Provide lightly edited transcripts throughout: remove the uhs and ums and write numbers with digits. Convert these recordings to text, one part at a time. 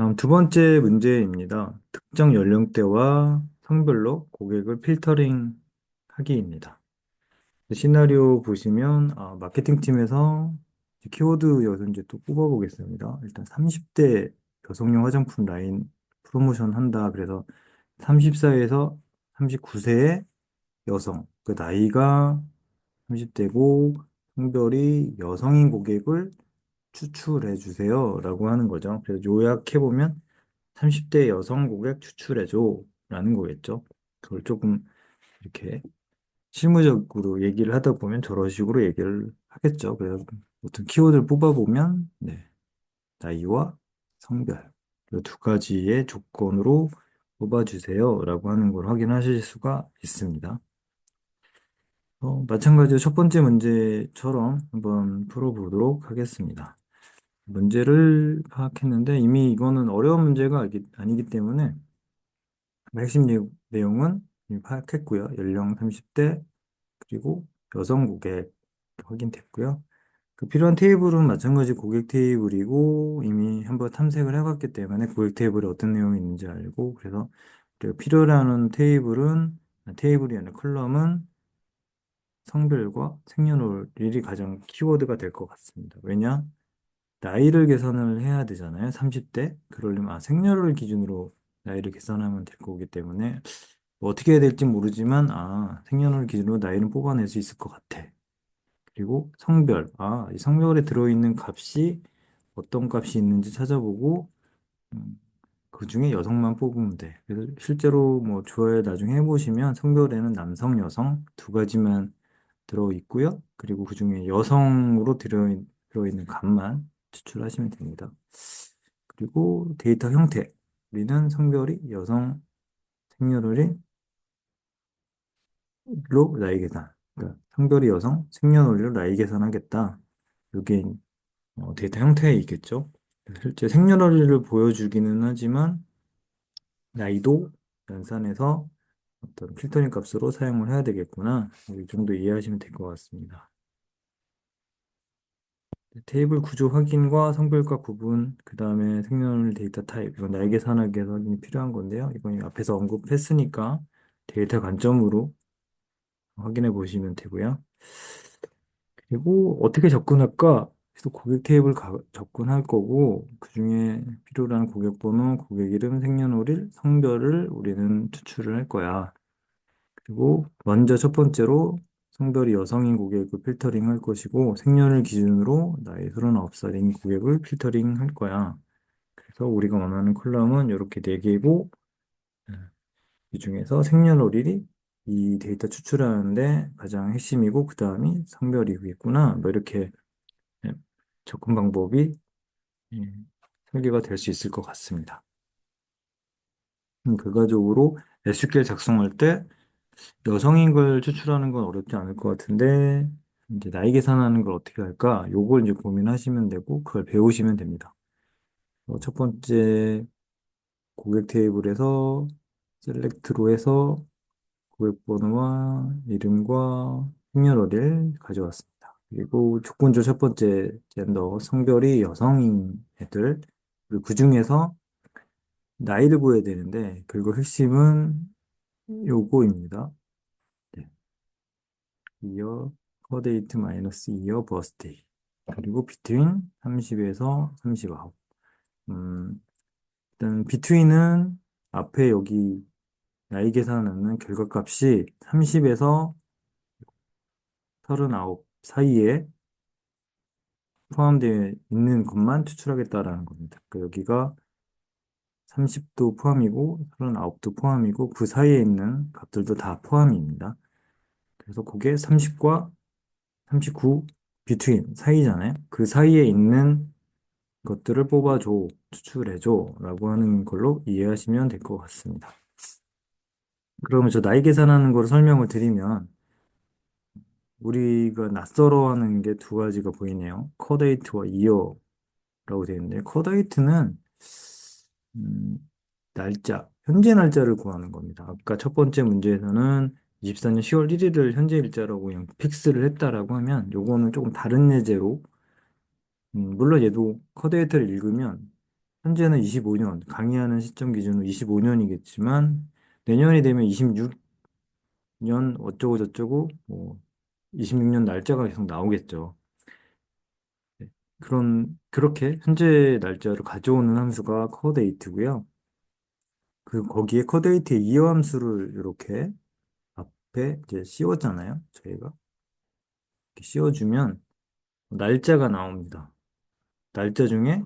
다음 두 번째 문제입니다. 특정 연령대와 성별로 고객을 필터링 하기입니다. 시나리오 보시면 마케팅 팀에서 키워드 여선제 또 뽑아보겠습니다. 일단 30대 여성용 화장품 라인 프로모션 한다. 그래서 34에서 39세의 여성, 그 나이가 30대고 성별이 여성인 고객을 추출해 주세요. 라고 하는 거죠. 그래서 요약해보면 30대 여성 고객 추출해줘. 라는 거겠죠. 그걸 조금 이렇게 실무적으로 얘기를 하다 보면 저런 식으로 얘기를 하겠죠. 그래서 어떤 키워드를 뽑아보면, 네, 나이와 성별, 이 두 가지의 조건으로 뽑아주세요. 라고 하는 걸 확인하실 수가 있습니다. 마찬가지로 첫 번째 문제처럼 한번 풀어보도록 하겠습니다. 문제를 파악했는데 이미 이거는 어려운 문제가 아니기 때문에 핵심 내용은 이미 파악했고요. 연령 30대 그리고 여성 고객 확인됐고요. 그 필요한 테이블은 마찬가지 고객 테이블이고 이미 한번 탐색을 해봤기 때문에 고객 테이블에 어떤 내용이 있는지 알고 그래서 우리가 필요로 하는 테이블이 아니라 컬럼은 성별과 생년월일이 가장 키워드가 될 것 같습니다. 왜냐? 나이를 계산을 해야 되잖아요. 30대. 그러려면, 생년을 기준으로 나이를 계산하면 될 거기 때문에, 뭐 어떻게 해야 될지 모르지만, 생년을 기준으로 나이는 뽑아낼 수 있을 것 같아. 그리고 성별. 이 성별에 들어있는 값이 어떤 값이 있는지 찾아보고, 음, 그 중에 여성만 뽑으면 돼. 그래서 실제로 뭐 조회 나중에 해보시면 성별에는 남성, 여성 두 가지만 들어있고요. 그리고 그 중에 여성으로 들어있는 값만 추출하시면 됩니다. 그리고 데이터 형태. 우리는 성별이 여성, 생년월일로 나이 계산. 그러니까 성별이 여성, 생년월일로 나이 계산하겠다. 이게 데이터 형태에 있겠죠. 실제 생년월일을 보여주기는 하지만 나이도 연산해서 어떤 필터링 값으로 사용을 해야 되겠구나. 이 정도 이해하시면 될 것 같습니다. 테이블 구조 확인과 성별과 구분, 그 다음에 생년월일 데이터 타입, 이건 날개 산학에서 확인이 필요한 건데요. 이건 앞에서 언급했으니까 데이터 관점으로 확인해 보시면 되고요. 그리고 어떻게 접근할까? 그래서 고객 테이블 접근할 거고, 그 중에 필요로 하는 고객 번호, 고객 이름, 생년월일, 성별을 우리는 추출을 할 거야. 그리고 먼저 첫 번째로 성별이 여성인 고객을 필터링 할 것이고 생년을 기준으로 나이 39살인 고객을 필터링 할 거야. 그래서 우리가 원하는 콜럼은 이렇게 네 개고 이 중에서 생년월일이 이 데이터 추출하는데 가장 핵심이고 그 다음이 성별이겠구나. 뭐 이렇게 예, 접근 방법이 예, 설계가 될 수 있을 것 같습니다. 결과적으로 SQL 작성할 때 여성인 걸 추출하는 건 어렵지 않을 것 같은데, 이제 나이 계산하는 걸 어떻게 할까? 요걸 이제 고민하시면 되고, 그걸 배우시면 됩니다. 첫 번째 고객 테이블에서 셀렉트로 해서 고객 번호와 이름과 생년월일 가져왔습니다. 그리고 조건조 첫 번째 젠더, 성별이 여성인 애들, 그리고 그 중에서 나이를 구해야 되는데, 그리고 핵심은 요거입니다. 네. 이어 커데이트 마이너스 이어 버스데이 그리고 비트윈 30에서 39 일단 비트윈은 앞에 여기 나이 계산하는 결과값이 30에서 39 사이에 포함되어 있는 것만 추출하겠다라는 겁니다. 그러니까 여기가 30도 포함이고 39도 포함이고 그 사이에 있는 값들도 다 포함입니다. 그래서 그게 30과 39 비트윈 사이잖아요. 그 사이에 있는 것들을 뽑아줘, 추출해줘 라고 하는 걸로 이해하시면 될 것 같습니다. 그러면 저 나이 계산하는 걸 설명을 드리면 우리가 낯설어 하는 게 두 가지가 보이네요. 커데이트와 이어라고 되어 있는데 커데이트는 음, 날짜, 현재 날짜를 구하는 겁니다. 아까 첫 번째 문제에서는 24년 10월 1일을 현재 일자라고 그냥 픽스를 했다라고 하면 요거는 조금 다른 예제로 물론 얘도 커데이터를 읽으면 현재는 25년, 강의하는 시점 기준으로 25년이겠지만, 내년이 되면 26년 어쩌고 저쩌고, 뭐, 26년 날짜가 계속 나오겠죠. 네. 그렇게 현재 날짜를 가져오는 함수가 code이트고요. 거기에 code이트의 이어 함수를 이렇게 앞에 이제 씌웠잖아요. 저희가. 이렇게 씌워주면 날짜가 나옵니다. 날짜 중에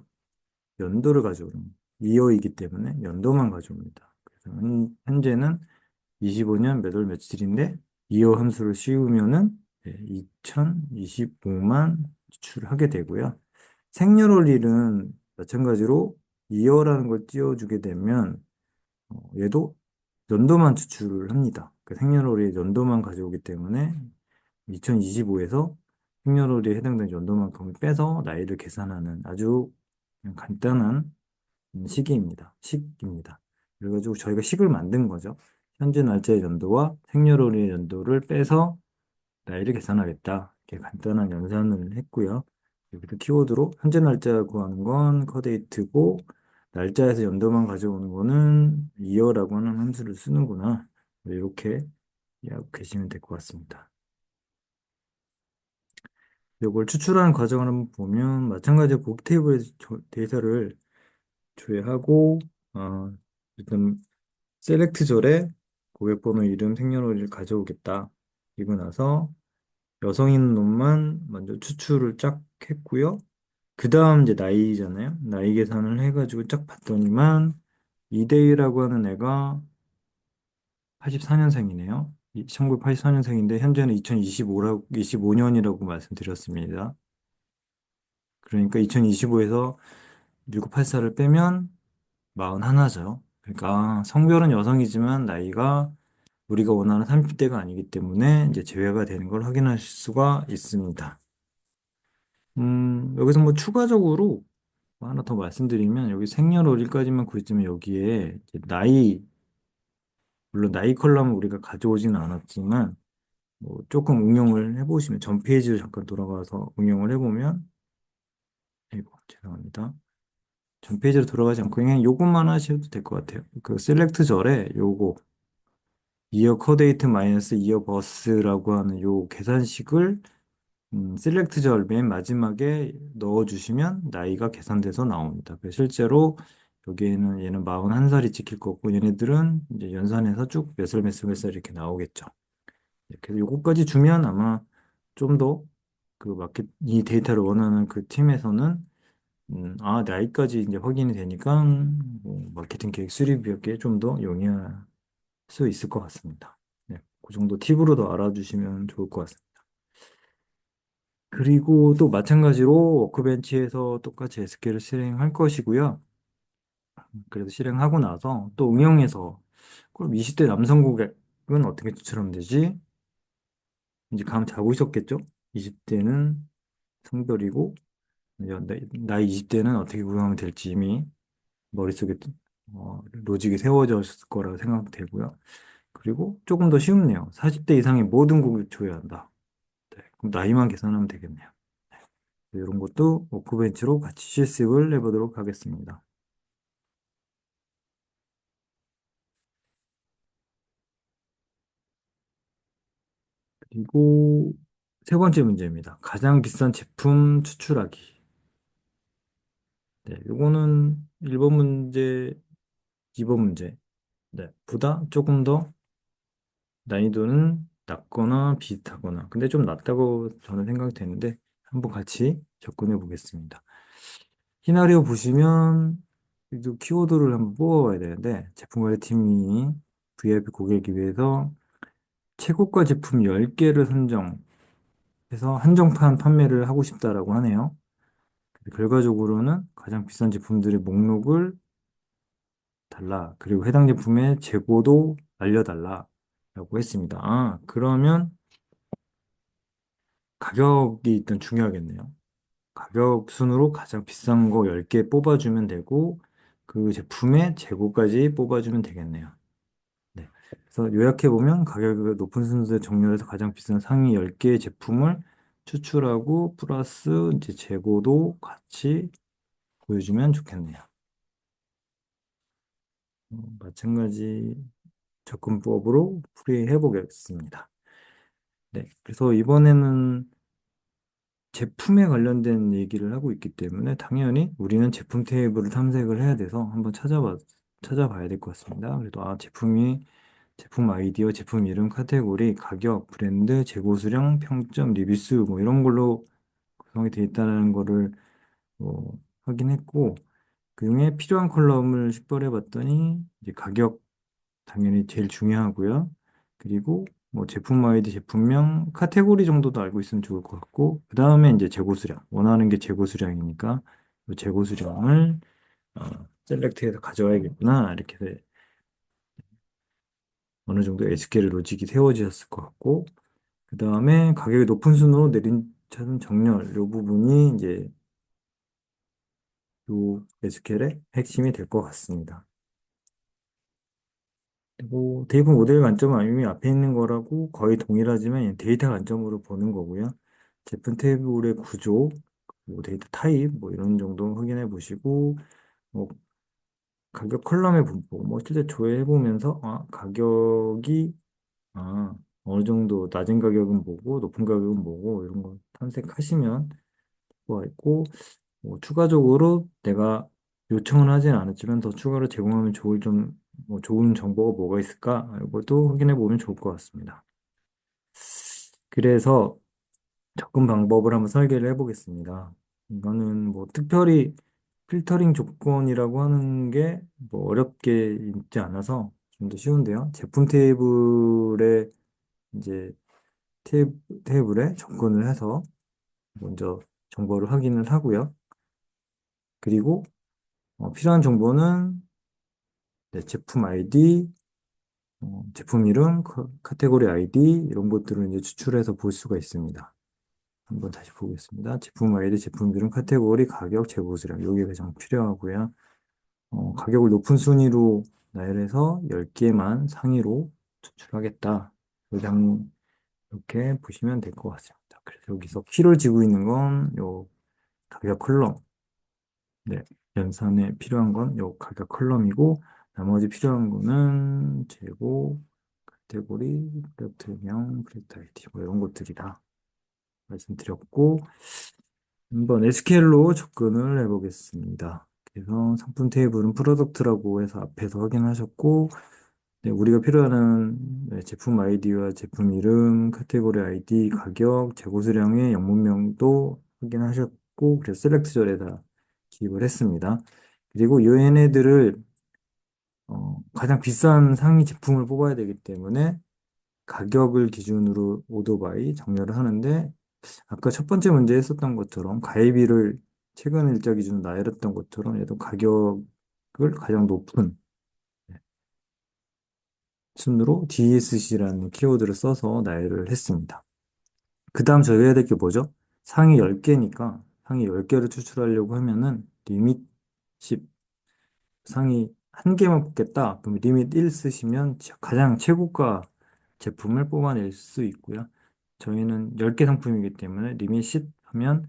연도를 가져오는 이어이기 때문에 연도만 가져옵니다. 그래서 현재는 25년 몇 월 며칠인데 이어 함수를 씌우면은 2025만 추출하게 되고요. 생년월일은 마찬가지로 이어라는 걸 띄워주게 되면 얘도 연도만 추출을 합니다. 그 생년월일 연도만 가져오기 때문에 2025에서 생년월일에 해당되는 연도만큼을 빼서 나이를 계산하는 아주 그냥 간단한 시기입니다. 식입니다. 그래가지고 저희가 식을 만든 거죠. 현재 날짜의 연도와 생년월일의 연도를 빼서 나이를 계산하겠다. 이렇게 간단한 연산을 했고요. 여기도 키워드로 현재 날짜 구하는 건 커데이트고 날짜에서 연도만 가져오는 거는 이어라고 하는 함수를 쓰는구나. 이렇게 이해하고 계시면 될 것 같습니다. 이걸 추출하는 과정을 한번 보면 마찬가지로 곡 테이블에서 데이터를 조회하고 일단 셀렉트절에 고객번호, 이름, 생년월일 가져오겠다. 그리고 나서 여성인 놈만 먼저 추출을 쫙 했고요. 그 다음 이제 나이잖아요. 나이 계산을 해가지고 쫙 봤더니만 이데이라고 하는 애가 84년생이네요. 1984년생인데 현재는 25년이라고 말씀드렸습니다. 그러니까 2025에서 1984를 빼면 41죠. 그러니까 성별은 여성이지만 나이가 우리가 원하는 30대가 아니기 때문에 이제 제외가 되는 걸 확인하실 수가 있습니다. 여기서 뭐 추가적으로 뭐 하나 더 말씀드리면 여기 생년월일까지만 구했지만 여기에 이제 물론 나이 컬럼을 우리가 가져오지는 않았지만 뭐 조금 응용을 해보시면 전 페이지를 잠깐 돌아가서 응용을 해보면 아이고 죄송합니다. 전 페이지로 돌아가지 않고 그냥 요것만 하셔도 될 것 같아요. 그 셀렉트 절에 요거 이어 커데이트 마이너스 이어 버스라고 하는 요 계산식을 셀렉트 절 맨 마지막에 넣어주시면 나이가 계산돼서 나옵니다. 그래서 실제로 여기에는 얘는 41살이 찍힐 거고 얘네들은 이제 연산해서 쭉 몇 살 이렇게 나오겠죠. 네, 그래서 요거까지 주면 아마 좀 더 그 마켓 이 데이터를 원하는 그 팀에서는 나이까지 이제 확인이 되니까 뭐 마케팅 계획 수립이었기에 좀 더 용이할 수 있을 것 같습니다. 네, 그 정도 팁으로 더 알아주시면 좋을 것 같습니다. 그리고 또 마찬가지로 워크벤치에서 똑같이 SQL을 실행할 것이고요. 그래서 실행하고 나서 또 응용해서 그럼 20대 남성 고객은 어떻게 추출하면 되지? 이제 감 잡으셨겠죠? 20대는 성별이고 나이 20대는 어떻게 구성하면 될지 이미 머릿속에 로직이 세워졌을 거라고 생각되고요. 그리고 조금 더 쉽네요. 40대 이상의 모든 고객 조회한다. 네, 그럼 나이만 계산하면 되겠네요. 이런 것도 워크벤치로 같이 실습을 해보도록 하겠습니다. 그리고 세 번째 문제입니다. 가장 비싼 제품 추출하기. 네, 요거는 1번 문제, 2번 문제. 네, 보다 조금 더 난이도는 낮거나 비슷하거나. 근데 좀 낮다고 저는 생각이 되는데 한번 같이 접근해 보겠습니다. 시나리오 보시면 또 키워드를 한번 뽑아봐야 되는데 제품관리팀이 VIP 고객을 위해서 최고가 제품 10개를 선정해서 한정판 판매를 하고 싶다라고 하네요. 결과적으로는 가장 비싼 제품들의 목록을 달라. 그리고 해당 제품의 재고도 알려달라. 라고 했습니다. 그러면 가격이 일단 중요하겠네요. 가격 순으로 가장 비싼 거 10개 뽑아주면 되고, 그 제품의 재고까지 뽑아주면 되겠네요. 네. 그래서 요약해보면 가격이 높은 순서에 정렬해서 가장 비싼 상위 10개의 제품을 추출하고, 플러스 이제 재고도 같이 보여주면 좋겠네요. 마찬가지 접근법으로 풀이해 보겠습니다. 네, 그래서 이번에는 제품에 관련된 얘기를 하고 있기 때문에 당연히 우리는 제품 테이블을 탐색을 해야 돼서 한번 찾아봐야 될 것 같습니다. 그래도 제품이 제품 아이디어, 제품 이름, 카테고리, 가격, 브랜드, 재고 수량, 평점, 리뷰수 뭐 이런 걸로 구성이 되어 있다는 거를 확인했고 그중에 필요한 컬럼을 식별해 봤더니 이제 가격 당연히 제일 중요하고요. 그리고 뭐 제품 아이디, 제품명, 카테고리 정도도 알고 있으면 좋을 것 같고, 그 다음에 이제 재고 수량. 원하는 게 재고 수량이니까, 이 재고 수량을 셀렉트해서 가져와야겠구나. 이렇게 어느 정도 SQL 로직이 세워지셨을 것 같고, 그 다음에 가격이 높은 순으로 내린 차순 정렬. 이 부분이 이제 요 SQL의 핵심이 될 것 같습니다. 그리고 데이터 모델 관점은 이미 앞에 있는 거라고 거의 동일하지만 데이터 관점으로 보는 거고요. 제품 테이블의 구조, 뭐 데이터 타입, 뭐 이런 정도 확인해 보시고, 뭐 가격 컬럼의 분포, 뭐 실제 조회해 보면서 가격이 아, 어느 정도 낮은 가격은 뭐고 높은 가격은 뭐고 이런 거 탐색하시면 좋있고 뭐 추가적으로 내가 요청은 하진 않았지만 더 추가로 제공하면 좋을 좀, 뭐 좋은 정보가 뭐가 있을까? 이것도 확인해 보면 좋을 것 같습니다. 그래서 접근 방법을 한번 설계를 해보겠습니다. 이거는 뭐 특별히 필터링 조건이라고 하는 게 뭐 어렵게 있지 않아서 좀 더 쉬운데요. 제품 테이블에 이제 테이블에 접근을 해서 먼저 정보를 확인을 하고요. 그리고 필요한 정보는 제품 아이디, 제품 이름, 카테고리 아이디 이런 것들을 이제 추출해서 볼 수가 있습니다. 한번 다시 보겠습니다. 제품 아이디, 제품 이름, 카테고리, 가격, 재고 수량 이게 가장 필요하고요. 가격을 높은 순위로 나열해서 10개만 상위로 추출하겠다. 가장 이렇게 보시면 될 것 같습니다. 그래서 여기서 키를 쥐고 있는 건 요 가격 컬럼. 네, 연산에 필요한 건 요 가격 컬럼이고 나머지 필요한 거는 재고, 카테고리, 프로젝트명, 프로젝트 아이디 뭐 이런 것들이다 말씀드렸고 한번 SQL로 접근을 해보겠습니다. 그래서 상품 테이블은 프로덕트라고 해서 앞에서 확인하셨고 네, 우리가 필요한 제품 아이디와 제품 이름, 카테고리 아이디, 가격, 재고 수량의 영문명도 확인하셨고 그래서 셀렉트절에다 기입을 했습니다. 그리고 이 얘네들을 가장 비싼 상위 제품을 뽑아야 되기 때문에 가격을 기준으로 오더바이 정렬을 하는데 아까 첫 번째 문제 했었던 것처럼 가입일을 최근 일자 기준으로 나열했던 것처럼 얘도 가격을 가장 높은 순으로 DSC라는 키워드를 써서 나열을 했습니다. 그 다음 저희가 해야 될 게 뭐죠? 상위 10개니까 상위 10개를 추출하려고 하면은 리밋 10, 상위 한 개만 뽑겠다. 그럼 리밋 1 쓰시면 가장 최고가 제품을 뽑아낼 수 있고요. 저희는 10개 상품이기 때문에 리밋 10 하면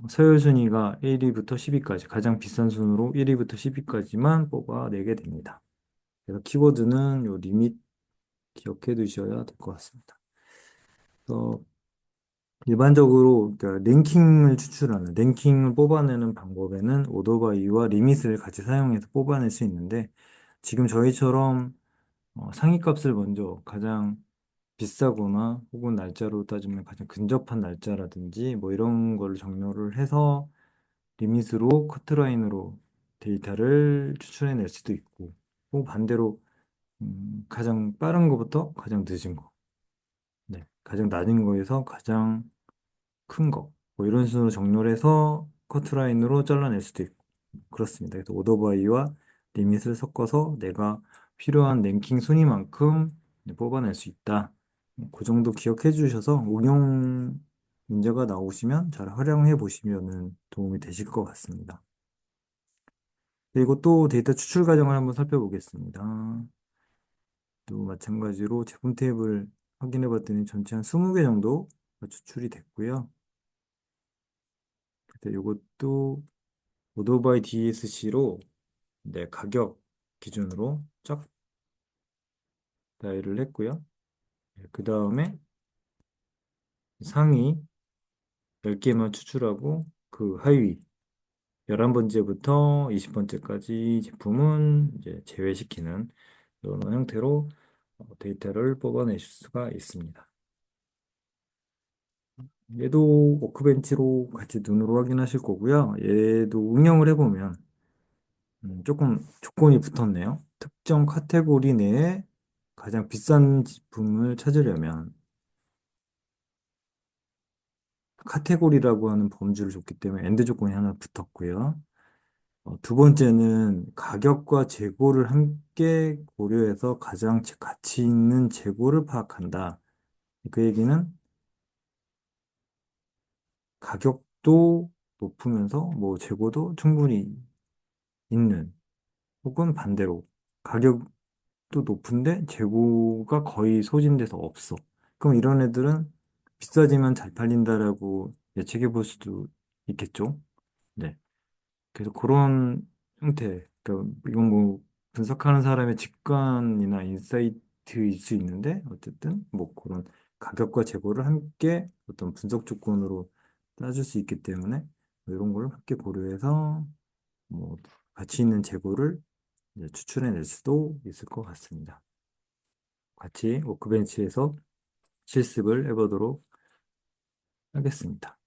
서열 순위가 1위부터 10위까지 가장 비싼 순으로 1위부터 10위까지만 뽑아내게 됩니다. 그래서 키워드는 요 리밋 기억해 두셔야 될 것 같습니다. 그래서 일반적으로 그러니까 랭킹을 뽑아내는 방법에는 오더바이와 리밋을 같이 사용해서 뽑아낼 수 있는데 지금 저희처럼 상위 값을 먼저 가장 비싸거나 혹은 날짜로 따지면 가장 근접한 날짜라든지 뭐 이런 걸 정렬을 해서 리밋으로 커트라인으로 데이터를 추출해낼 수도 있고 또 반대로 가장 빠른 것부터 가장 늦은 거 네, 가장 낮은 거에서 가장 큰 거, 뭐 이런 식으로 정렬해서 커트라인으로 잘라낼 수도 있고 그렇습니다. 그래서 오더바이와 리밋을 섞어서 내가 필요한 랭킹 순위만큼 뽑아낼 수 있다. 그 정도 기억해 주셔서 응용 문제가 나오시면 잘 활용해 보시면 도움이 되실 것 같습니다. 그리고 또 데이터 추출 과정을 한번 살펴보겠습니다. 또 마찬가지로 제품 테이블 확인해 봤더니 전체 한 20개 정도 추출이 됐고요. 그래서 이것도 오토바이 DSC로 네, 가격. 기준으로 쫙 나열을 했고요. 그 다음에 상위 10개만 추출하고 그 하위 11번째부터 20번째까지 제품은 이제 제외시키는 이런 형태로 데이터를 뽑아내실 수가 있습니다. 얘도 워크벤치로 같이 눈으로 확인하실 거고요. 얘도 응용을 해보면 조금 조건이 붙었네요. 특정 카테고리 내에 가장 비싼 제품을 찾으려면 카테고리라고 하는 범주를 줬기 때문에 엔드 조건이 하나 붙었고요. 두 번째는 가격과 재고를 함께 고려해서 가장 가치 있는 재고를 파악한다. 그 얘기는 가격도 높으면서 뭐 재고도 충분히 있는 혹은 반대로 가격도 높은데 재고가 거의 소진돼서 없어. 그럼 이런 애들은 비싸지만 잘 팔린다라고 예측해 볼 수도 있겠죠. 네. 그래서 그런 형태, 그러니까 이건 뭐 분석하는 사람의 직관이나 인사이트일 수 있는데 어쨌든 뭐 그런 가격과 재고를 함께 어떤 분석 조건으로 따줄 수 있기 때문에 뭐 이런 걸 함께 고려해서 뭐 가치 있는 재고를 이제 추출해낼 수도 있을 것 같습니다. 같이 워크벤치에서 실습을 해보도록 하겠습니다.